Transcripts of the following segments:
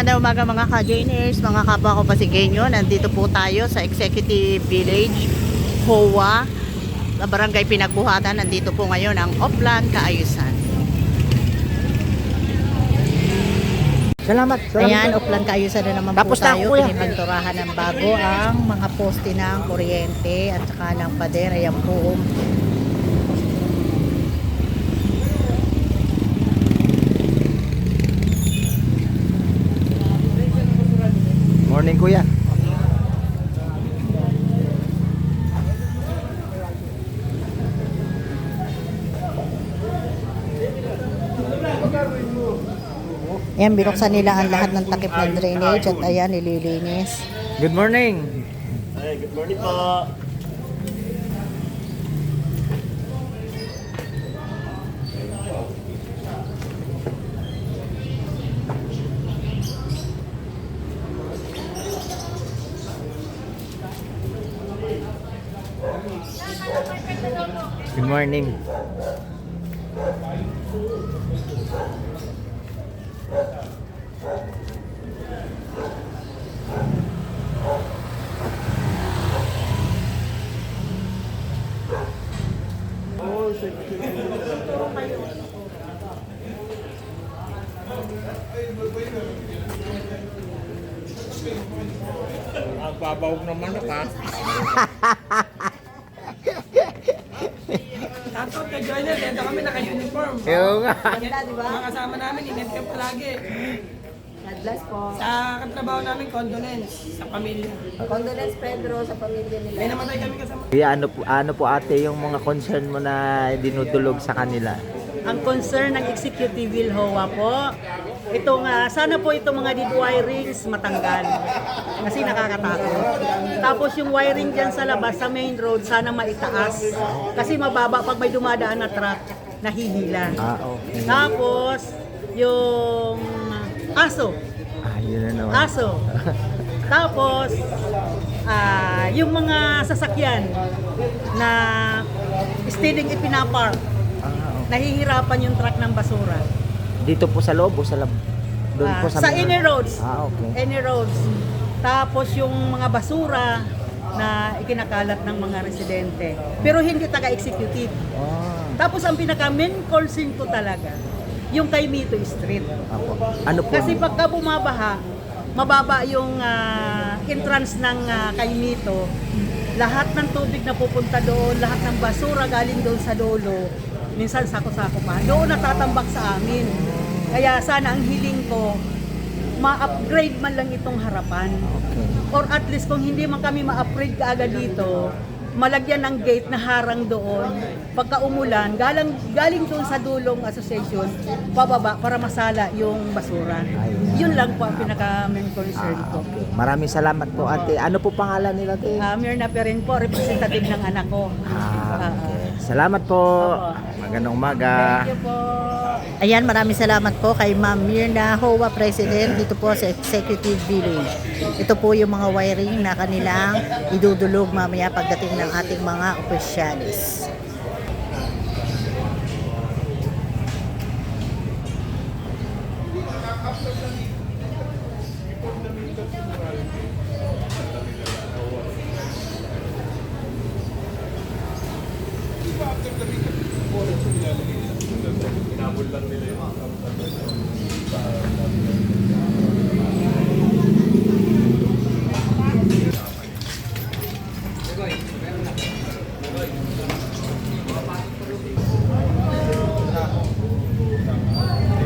Magandang umaga mga ka-joiners, mga kapwa ko Pasigueño. Nandito po tayo sa Executive Village, HOA, sa Barangay Pinagbuhatan. Nandito po ngayon ang Oplan Kaayusan. Salamat. Ayan, Oplan Kaayusan na naman Tapos po na tayo. ako, kuya. Pinipinturahan ng bago ang mga poste ng kuryente at saka ng pader. Ayan po. Morning, kuya. Ayan, binuksan nila ang lahat ng takip ng drainage at ayan, nililinis. Good morning. Ay, good morning po. Good morning. Ang babawag naman na pa. Tapos kay Joyner, dito kami naka-uniform. Yung nga. Mga kasama namin, ingat ka palagi. God bless po. Sa katrabaho namin, condolence sa pamilya. Condolence Pedro sa pamilya nila. May namatay kami kasama. Kuya, ano po ate yung mga concern mo na dinudulog sa kanila? Ang concern ng Executive HOA po, itong sana po itong mga dead wirings matanggal kasi nakakatakot. Tapos yung wiring dyan sa labas, sa main road, sana maitaas kasi mababa pag may dumadaan na truck, nahihila. Okay. Tapos yung aso, Yun na naman. aso. Tapos yung mga sasakyan na steading ipinapark, nahihirapan yung truck ng basura. Dito po sa loob o sa lab? Doon po Sa inner roads. Okay. Inner roads. Tapos yung mga basura na ikinakalat ng mga residente. Pero hindi taga-executive. Tapos ang pinaka-main concern ko talaga, yung kay Mito Street. Apo. Ano po? Kasi pagka bumabaha, mababa yung entrance ng kay Mito. Lahat ng tubig na pupunta doon, lahat ng basura galing doon sa dulo. Minsan sako-sako pa. Doon natatambak sa amin. Kaya sana ang hiling ko, ma-upgrade man lang itong harapan. Okay. Or at least kung hindi man kami ma-upgrade kaagad dito, malagyan ng gate na harang doon. Pagka umulan, galing doon sa dulong association, pababa para masala yung basura. Ayan. Yun lang po ang pinaka-main concern ko. Okay. Maraming salamat po ate. Ano po pangalan nila ate? Mirna Perin po, representative ng anak ko. Okay. Salamat po. Magandang umaga. Thank you po. Ayan, maraming salamat po kay Ma'am Mirna, HOA President dito po sa Executive Village. Ito po yung mga wiring na kanilang idudulog mamaya pagdating ng ating mga opisyalis.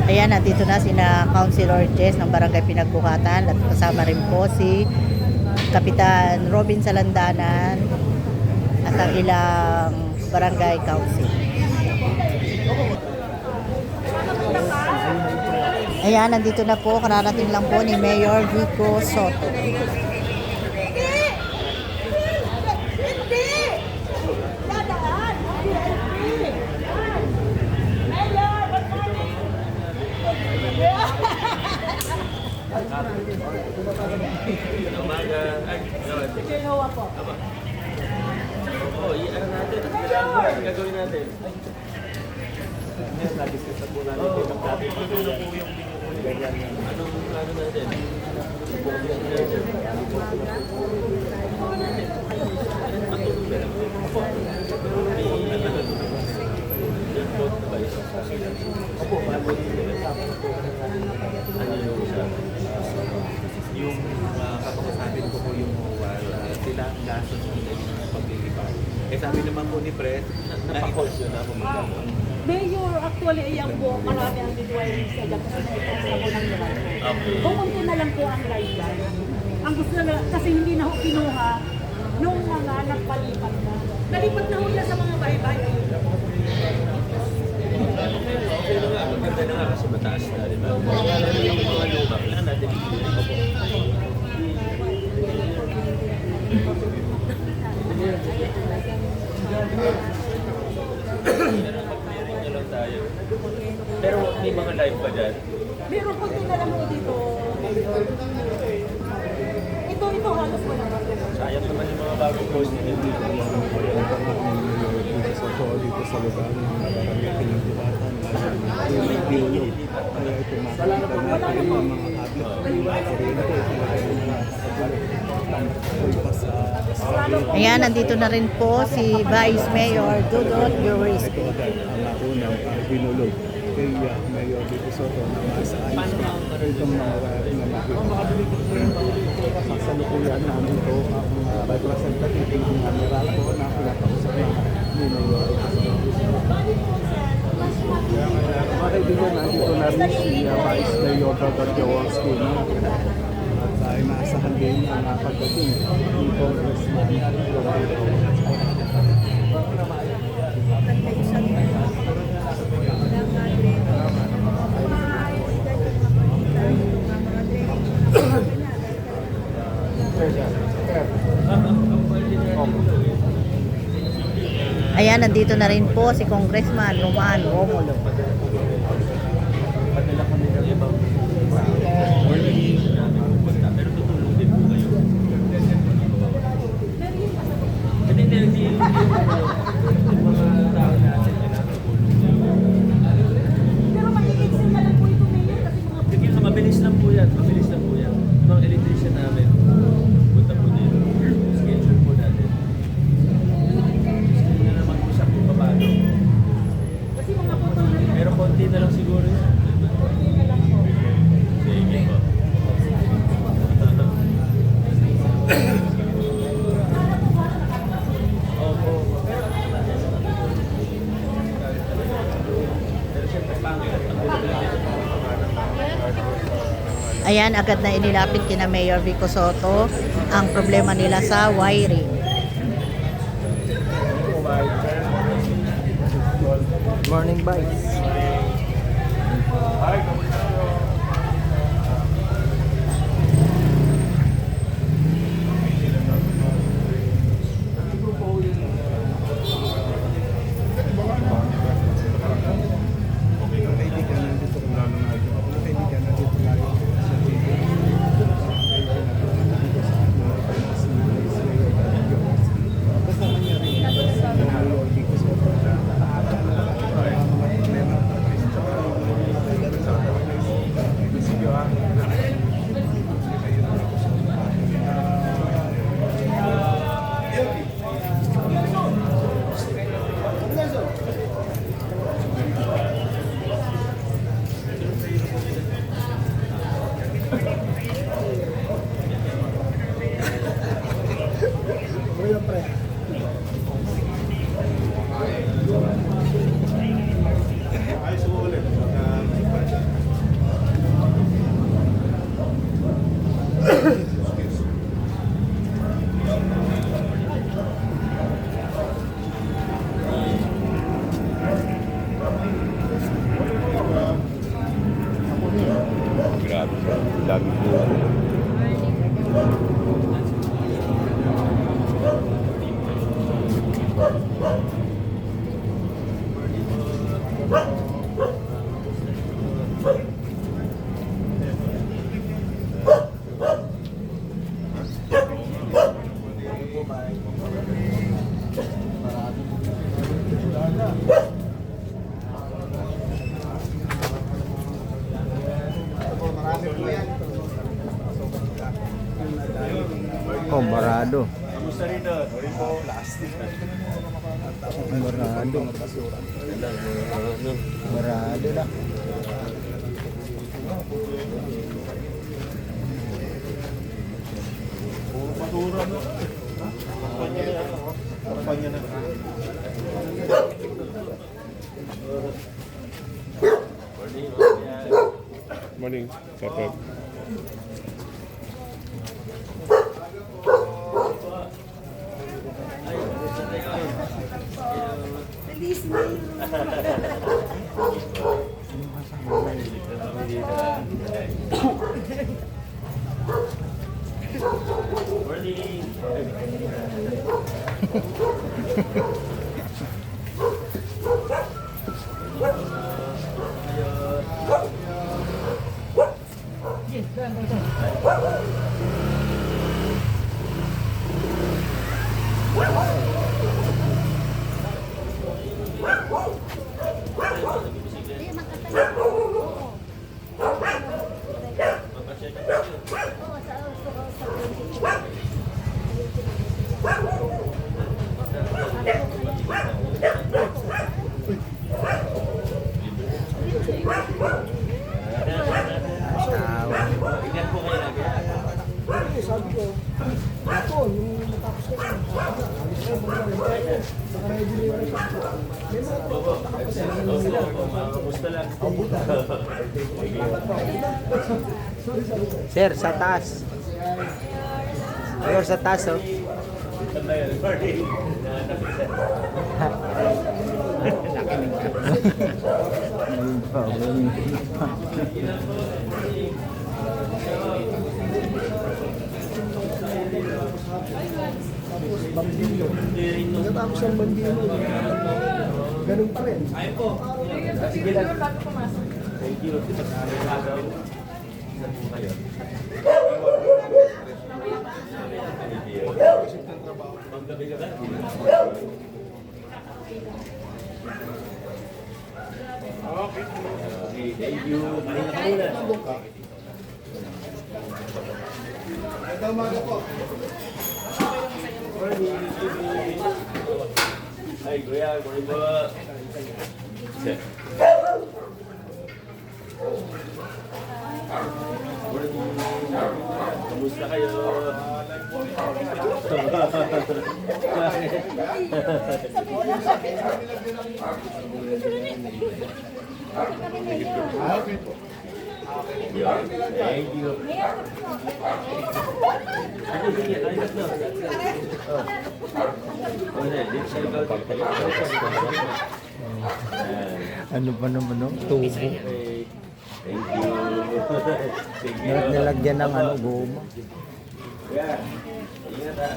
Ayan, nandito na sina Councilor Jess ng Barangay Pinagbuhatan at kasama rin po si Kapitan Robin Salandanan at ang ilang Barangay Council. Ayan, nandito na po, kararating lang po ni Mayor Vico Soto. Gagawin natin. Na-discuss na po natin. Yung kakausapin ko po yung mobile, sila ang gastos nila yung paglilipat. Eh sabi naman po ni Pres, napakos yun na pumunta. Mayor, actually, ayan po, marami ang requirements sa dyan kasi nakikita ko ng lahat. Kumunti na lang po ang guideline. Ang gusto na, kasi hindi na ho kinuha nung mga nagpalipat na. Nalipat na ho yan sa mga bahay-bahay. Pero nga, maganda na nga kasi mataas na, di ba? Pero yung mga luma, kailangan natin ikunin ko po. Mag-clearing na lang tayo. Pero may mga live pa dyan. Meron konti na lang po dito. Ito halos wala na. Sayang naman yung mga bagong post nila. Sa dito sa lugar ng nararamitin yung diwatan kaya ito makikita natin yung mga habit Ayan, nandito na rin po si Vice Mayor Dudut Yurisky. ang unang binulog kay Mayor Vico Soto na masaayos na itong mga wiring na makikita. Sasalukuyan namin ito ang representative ng Meralco na pinakausap na ni Mayor Vico Soto. Mga kaibigan, nandito na rin si Vice Mayor Dudut Yurisky at ay maasahan din ang pagdating ni Congressman Ayan, nandito na rin po si Congressman Roman Romulo. Padala kami ng ibang pero tutulong din po kayo. Hindi yung mga tao natin na natutulong. Pero mag-i-extend na lang po ito, Mayor, kasi mga Sige, mabilis lang po yan. Mabilis lang po yan. Yung mga electrician namin, punta po din. Schedule po natin. Hindi na naman po siya kung paano. kasi mga photo na lang. Pero konti na lang siguro yan. Sige po. Opo. Pero siyempre pangit. Ayan, agad na inilapit kina Mayor Vico Soto ang problema nila sa wiring. Morning, Vice. kaibigan nandito kung lalo na ito. Mga kaibigan nandito lalo sa TV. Kasama niya rin ang Lord Vico Soto. Grabe. Dami po. Nako, barado. Barado. Barado na. Morning, Kapag. Sir, sa taas. Sir, sa taas, oh. Pagkatapos ng Bandino, ganun pa rin. Ay, kuya, morning po. Kamusta kayo? Thank you. Ano pa naman, no? Tubo. Thank you. Nilagyan ng ano, goma. Yeah. Ingat ha.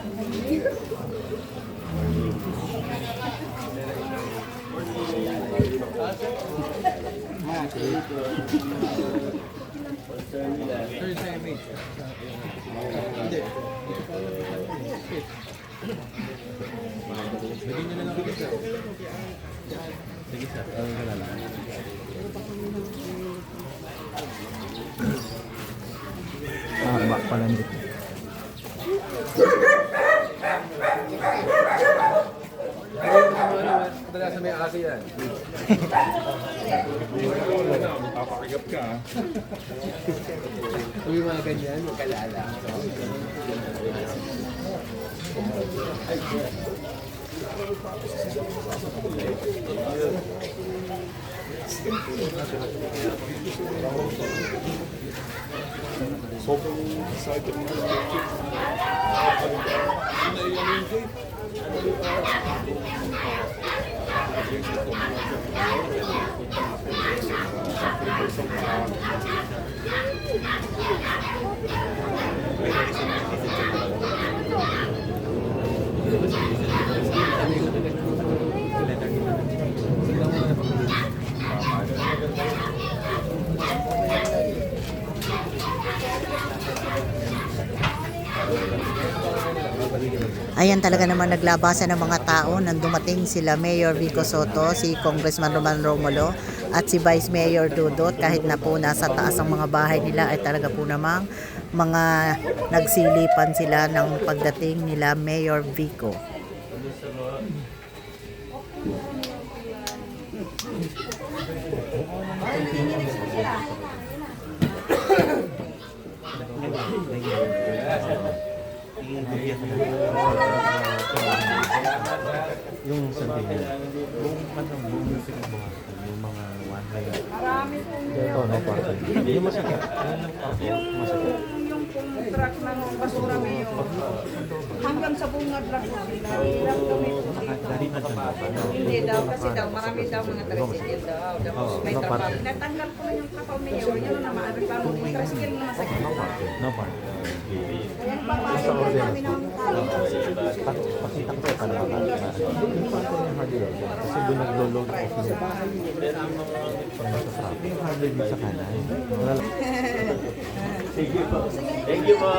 Haba pala nito. Papakigap ka, ha? Sobrang excited mo na. Ayan talaga naman naglabasan ng mga tao nang dumating sila Mayor Vico Soto, si Congressman Roman Romulo at si Vice Mayor Dudut. Kahit na po nasa taas ang mga bahay nila ay talaga po namang mga nagsilipan sila ng pagdating nila Mayor Vico. Yung sabihin, buong pinagbuhatan, yung mga one line. Ito, no, parang. Hindi masakit. Yung pong truck ng basura mayo, hanggang sa bungad lang po sila. Hirap kami po dito. Hindi daw, kasi daw, marami daw mga tricycle daw. Tapos may trabaho. Natanggal ko na yung kapaw mayo. Yun na naman, reklamo yung tricycle na masakit. No, parang. Kaya papayag na kami ng Pakita ko sa kanila. Hindi pa ako yung hardware. Kasi doon nag-load ako sila. Yung hardware din sa kanan. Wala lang. Sige po. Thank you po.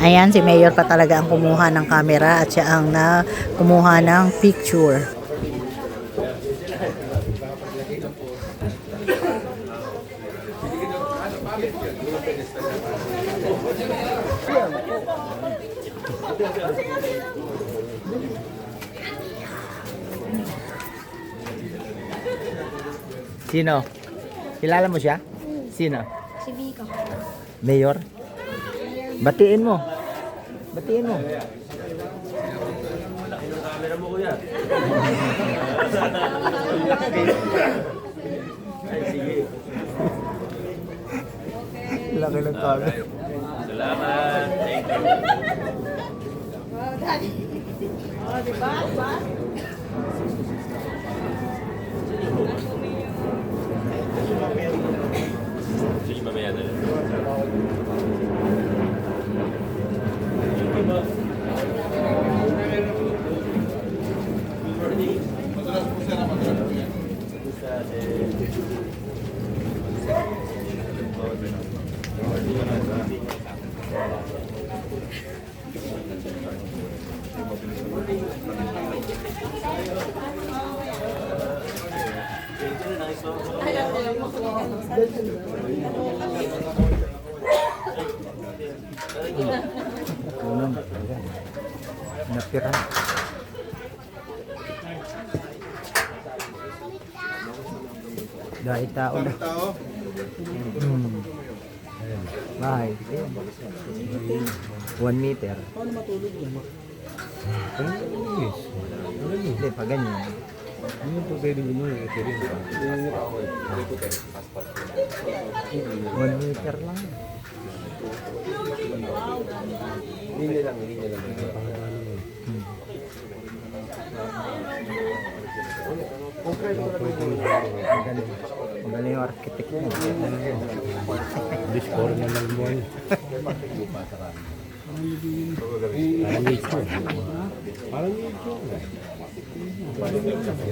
Ayan, si Mayor pa talaga ang kumuha ng camera at siya ang kumuha ng picture. Sino? Kilala mo siya? Sino? Si Vico. Mayor? Batiin mo. Batiin mo. Laki ng camera. Salamat. Thank you. Oh, diba? Diba? Sige, mamaya na lang. Napira. Dahil tao na. Bahay. 1 meter. Paano matulog yan? Hindi, pa ganyan. Ano po pwede mo yung ito rin pa? 1 meter lang. Linya lang. Magaling. Magaling yung architect niya. Discord na lang mo yun. Parang YouTube. Parang YouTube.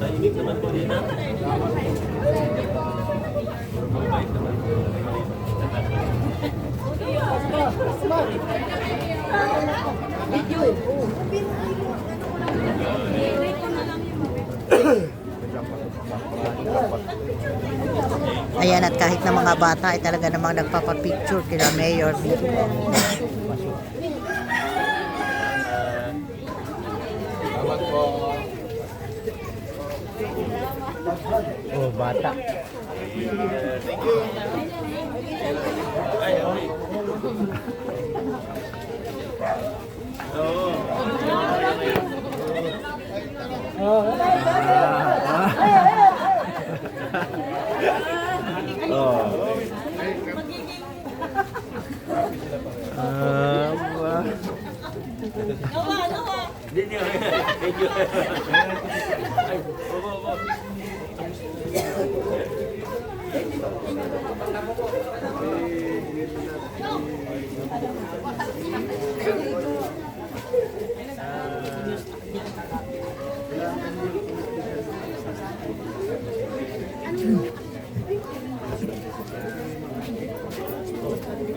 Tahimik naman po din natin. Video. Ayan, at kahit na mga bata ay talaga namang nagpapapicture kila Mayor Vico. Oh, bata. Ay, okay. Oo. Hindi, thank you. Ay, opo.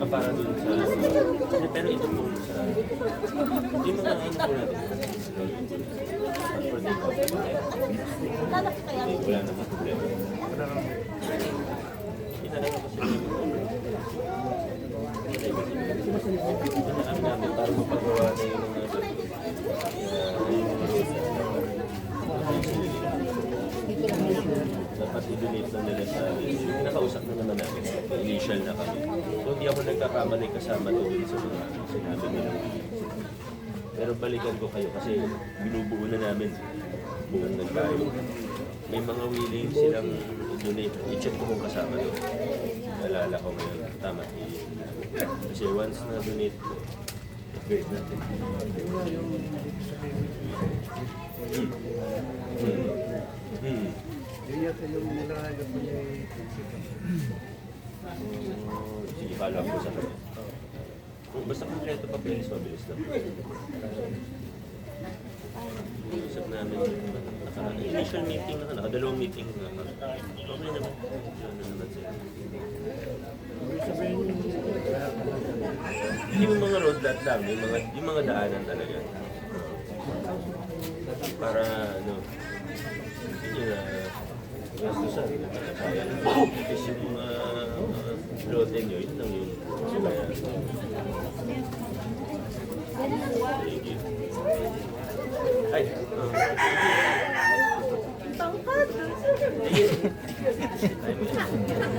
Para dun sa... Pero ito po sa... Hindi mga ano po natin. Wala naman problema. Itanong ko sila. Ano namin para mapagawa na yung mga dapat i-donate na nila sa amin. Nakausap na naman namin. Initial na kami. So hindi ako nagkakamali kasama doon sa mga sinabi nila. Pero balikan ko kayo kasi binubuo na namin. Buong nagtayo. May mga willing silang donate. I-check ko kung kasama doon. Alala ko ngayon. Tama. Kasi once na donate ko, upgrade natin. Sige, follow up ko sa kanya. Basta kompleto papeles, mabilis lang. Usap namin initial meeting na nakadalawang meeting na okay naman. Ano naman sila. Yung mga road lot lang, yung mga daanan talaga. Para ano, hindi na gastusan. Kasi yung lote nyo, yun lang yun. Thank you. Ay,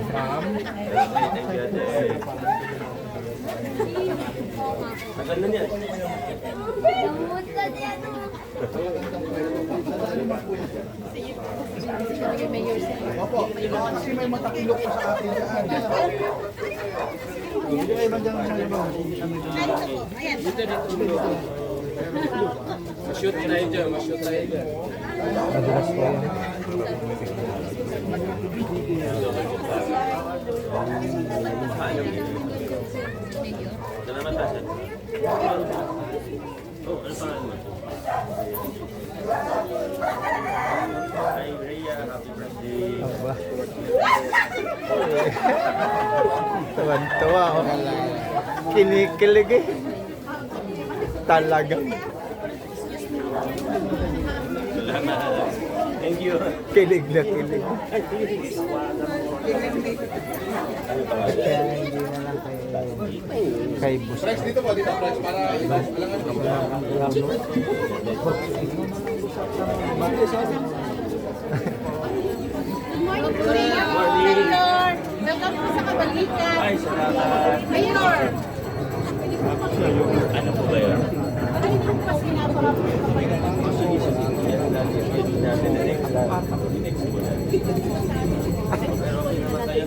Ma'am? Thank you, ate. Tagal na niya. Opo, kasi may matakilok pa sa atin dyan. Hindi kayo ba dyan sa iba? Shoot tayo dyan, shoot tayo dyan. Madulas po yan. Salamat, Tasha. Oh, ano pangalan mo? Hi, Rhea. Happy birthday. Aba. Tuwan-tuwa ako. Kinikilig eh. Talaga. Salamat. Thank you. Kilig na kilig. Kaya hindi na lang kay Bus. Price dito po, dito price para alangan ko. Mayor! Welcome po sa Kabalikan. Ay, salamat. Mayor! Ano po ba yun? Ay, kung pas pinapara po sa Kabalikan. Yan natin. Yan natin na next. Next mo na. Pero okay naman tayo.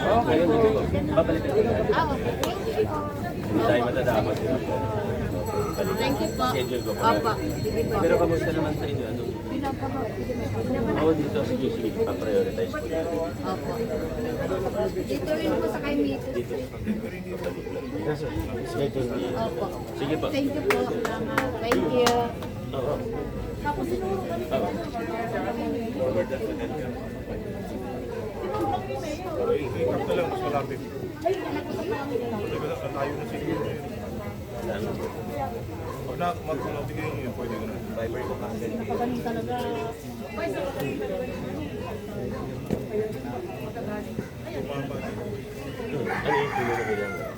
Okay, babalikan ko na. Hindi tayo matadapat. Thank you po. Schedule ko pa. Opo. Sige po. Pero kamusta naman sa inyo? Anong ako dito, sige, pa-prioritize ko yan. Opo. Dito rin po sa kay Mito. Dito. Schedule na. Opo. Sige po. Thank you po. Thank you. Oo. Oo. Forward na. Salamat. na, magbigay yun, pwede ko na. Viber ko cancel. Ano yung tulo na kailangan?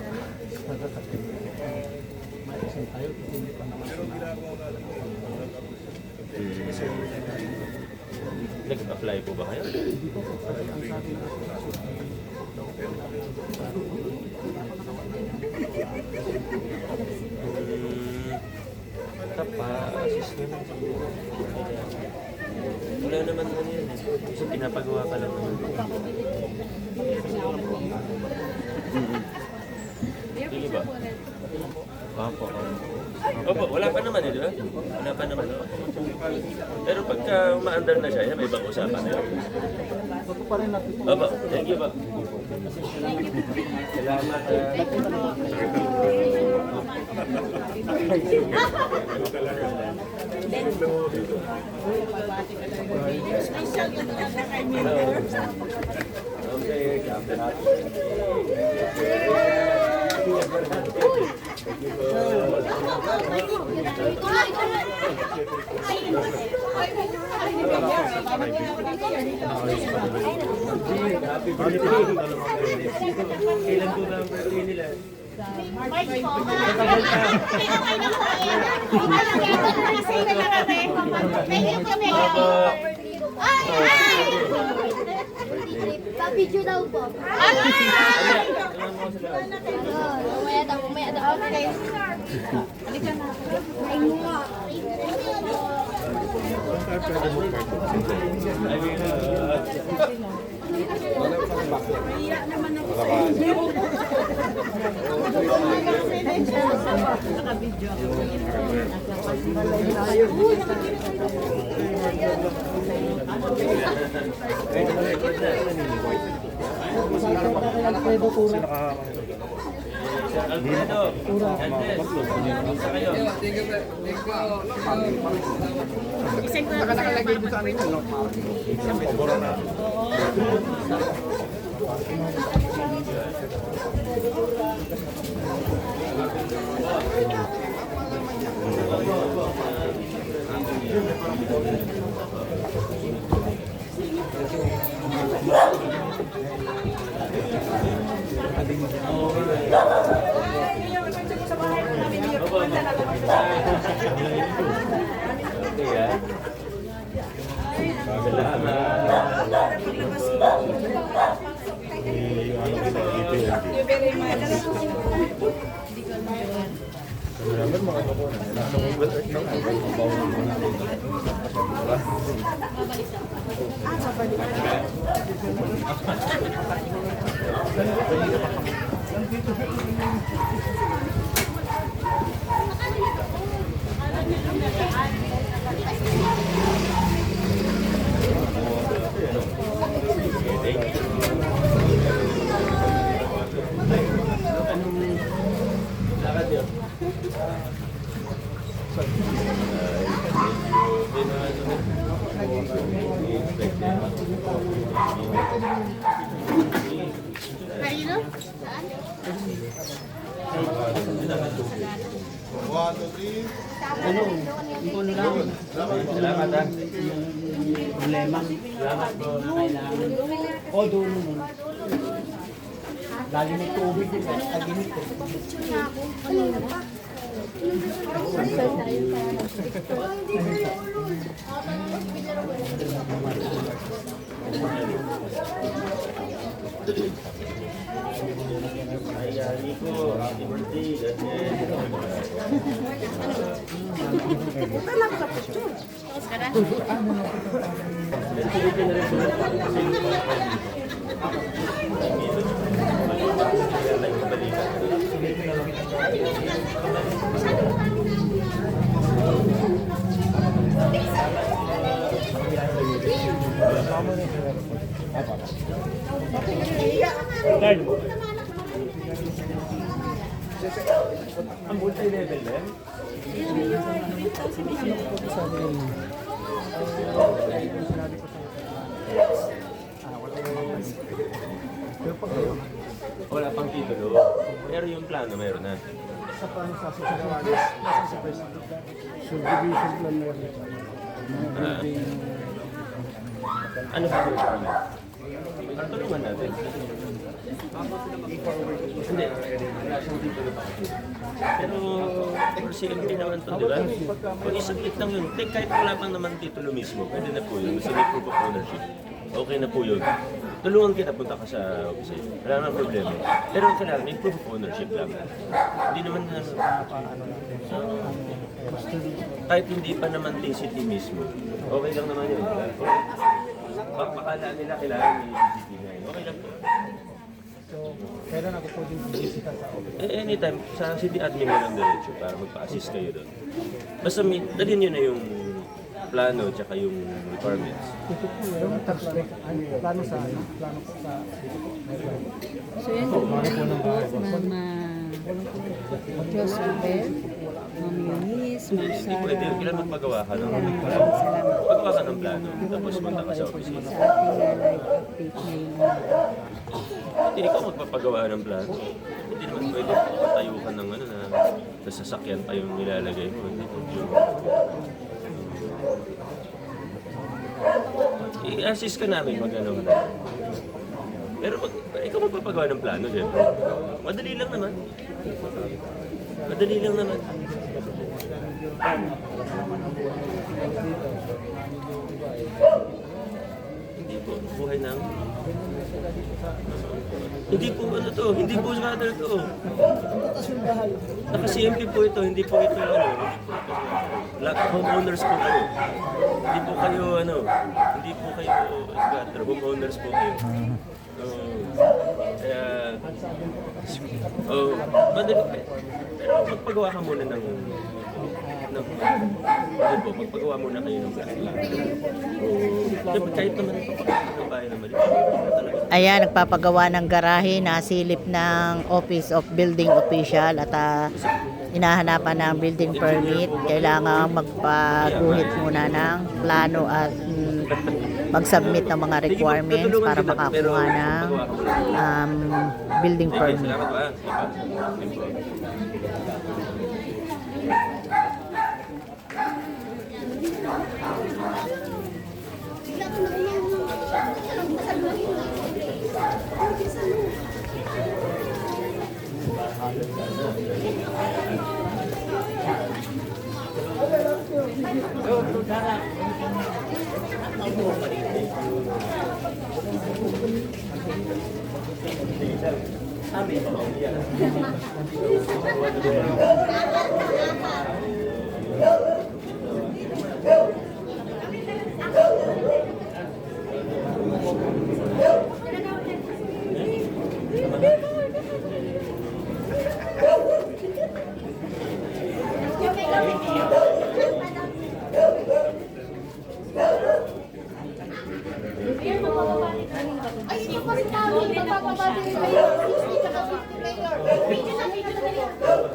Nag-apply po ba kayo? Assist naman. Wala naman ano yan eh. Kasi pinapagawa ka lang naman. Hindi ba? Opo. Opo, wala pa naman eh, di ba? Wala pa naman. Pero pagka umaandar na siya, may ibang usapan na yun. Opo, thank you ba? Salamat. Okay, Captain. Happy birthday. Kailan po na ang birthday nila? Pa-video daw po. Umaya daw. Okay. Halika na. Ay, nga. Alfredo, Andres, isa kayo. Nakalagay doon sa ano yun, no? Pabora na. Salamat ha. Problema. Salamat po na kailangan. O, doon mo. Lagi may tubig din sa taginit ko. Ay, Nico, happy birthday. Ang multi-level din? Wala pang titulo. Pero yung plano meron na. sa paano sa subdivision plan na yun. Ano ba yung problem? Tulungan natin. Hindi, wala siyang titulo pa kasi. Pero, for CMP naman to, di ba? Kung isaglit lang yun, kahit wala pang naman titulo mismo, pwede na po yun. Gusto may proof of ownership. Okay na po yun. Tulungan kita, punta ka sa office. Wala namang problema. Pero kailangan, may proof of ownership lang. Hindi naman na... kahit hindi pa naman DCT mismo, okay lang naman yun. Pakala nila kailangan may DCT na yun. Okay lang po. So, kailan ako pwedeng bisita sa office? Anytime, sa city admin mo ng diretso para magpa-assist kayo doon. Basta dalhin nyo na yung plano tsaka yung requirements. Yung tax plano sa plano ko sa So yan po, Mama Diyos Rubel, Ma'am Eunice, Ma'am Hindi pwede, Sarah, kailan magpagawa ka ng salamat magpagawa ka ng plano, tapos punta ka sa office. sa ating live update ngayon. Hindi ikaw magpapagawa ng plano. Hindi naman pwede patayo ka ng ano na sasakyan pa yung nilalagay mo. Hindi po yung... I-assist ka namin mag-ano ka na. Pero ikaw magpapagawa ng plano, siyempre. Madali lang naman. Madali lang naman. Hindi po, buhay ng... Hindi po ano to, hindi po scatter to. Naka-CMP po ito, hindi po ito ano. Homeowners po kayo. Hindi po kayo ano, hindi po kayo scatter, homeowners po kayo. Kaya, madali. Pero magpagawa ka muna ng magpagawa muna kayo ng kahit naman ipapagawa ng bahay naman. Ayan, nagpapagawa ng garahe na silip ng Office of Building Official at hinahanapan ng building permit. Kailangan magpaguhit muna ng plano at mag-submit ng mga requirements para makakuha ng building permit. Salamat ba? Ay, hindi ko sinabi, magpapabali ni Mayor. Tsaka si Mayor.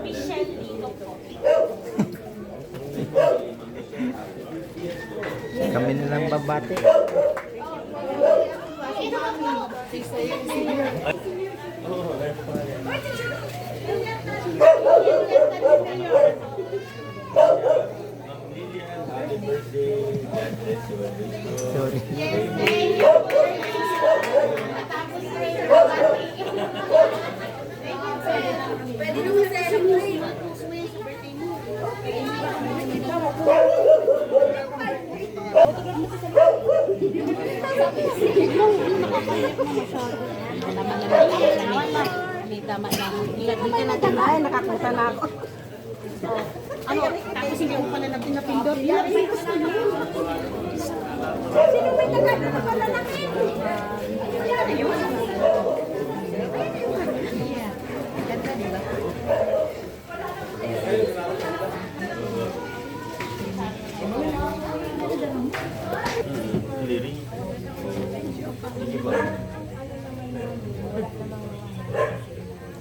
Michelle Lino po. Kami na lang babati. Sorry. Pwede naman celebrate. Tama na. Hindi ka natin ay nakakuta na ako. Ano? Tapos hindi ko pala napindot. Sino may nagano na pala namin? Ganda, di ba? Clearing. Sige ba?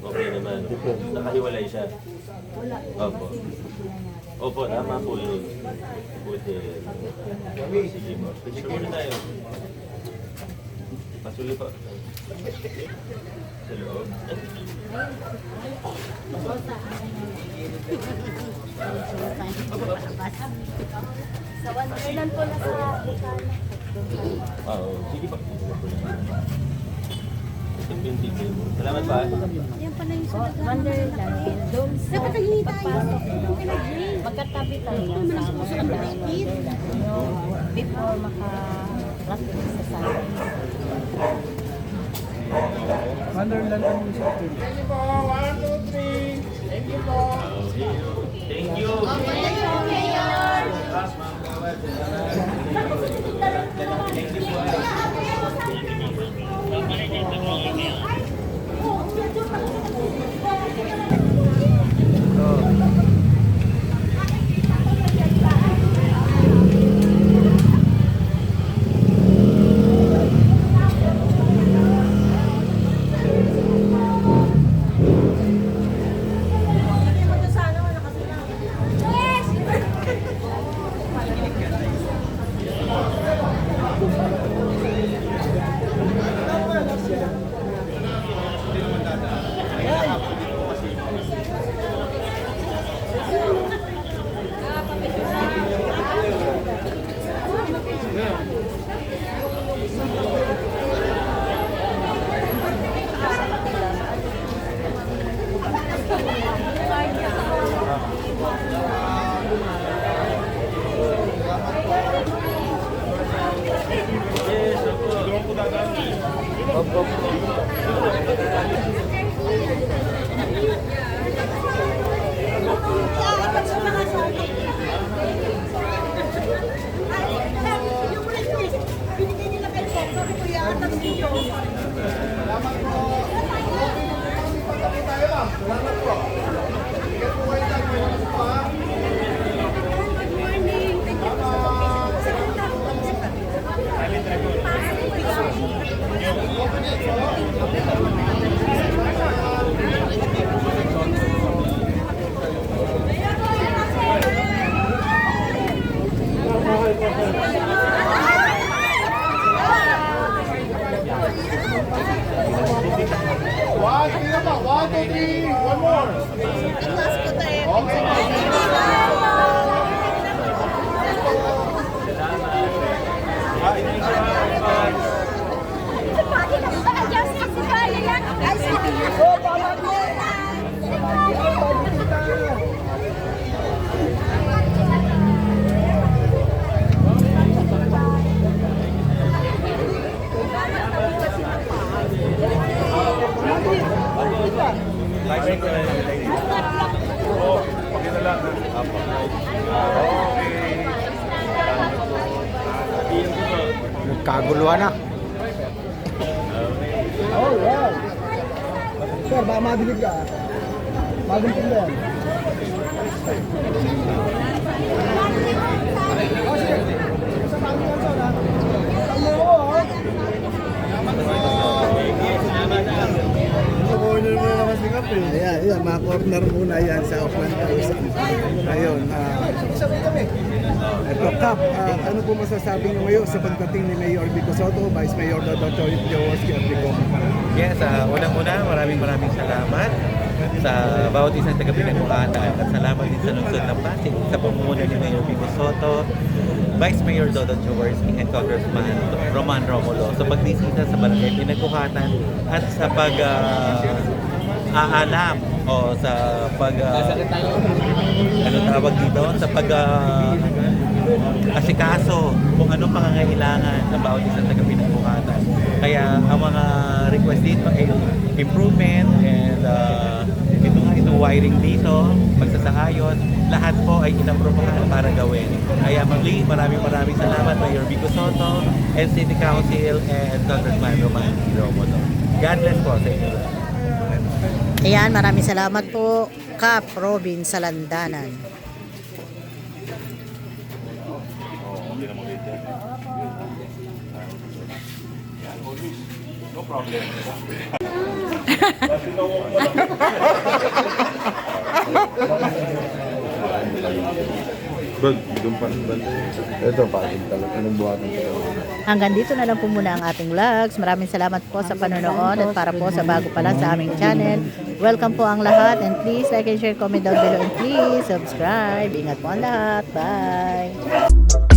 Okay naman. Nakahiwalay siya. Opo. Opo, tama po yun. Buti. Sige ba? Picture muna tayo. Pasuloy po. Sa loob. Sa Wonderland po na sa Oo, sige pa. Ito po yung ticket mo. Salamat pa. yan pala yung sunod na Wonderland. Doon sa pagpasok magkatabi talaga sa Wonderland. Before maka-rating sa side. Wonderland ang isa ito. Thank you. Kaguluhan na. Oh, wow. Sir, baka mabilig ka. Bagong tinda yan. Oh, sige. Sa bagong yan, sir, ha? Tama mo, ha? Ayan, mga corner muna yan sa Auckland House. Ayun, ito, Kap, ano po masasabi nyo ngayon sa pagdating ni Mayor Vico Sotto, Vice Mayor Dr. Jaworski at Vico? Yes, unang-una, maraming salamat sa bawat isang taga-pinagmukatan at salamat din sa lungsod ng Pasig sa pamumuno ni Mayor Vico Sotto, Vice Mayor Dr. Jaworski and Congressman Roman Romulo sa pagbisita sa barangay pinagmukatan at sa aalam o sa ano tawag dito, sa asikaso kung anong pangangailangan ng bawat isang taga-pinagmukatan. Kaya ang mga request dito ay improvement and ito wiring dito, pagsasaayos, lahat po ay inaprubahan para gawin. Kaya maraming salamat Mayor Vico Sotto and City Council and Congressman Roman Romulo. God bless po sa inyo. Ayan, maraming salamat po, Kap Robin Salandanan. No problem. Bag, doon pa rin banda. Ito, bakit talaga ng buhatan ko. Hanggang dito na lang po muna ang ating vlogs. Maraming salamat po sa panonood at para po sa bago pa lang sa aming channel. Welcome po ang lahat and please like and share, comment down below and please subscribe. Ingat po ang lahat. Bye!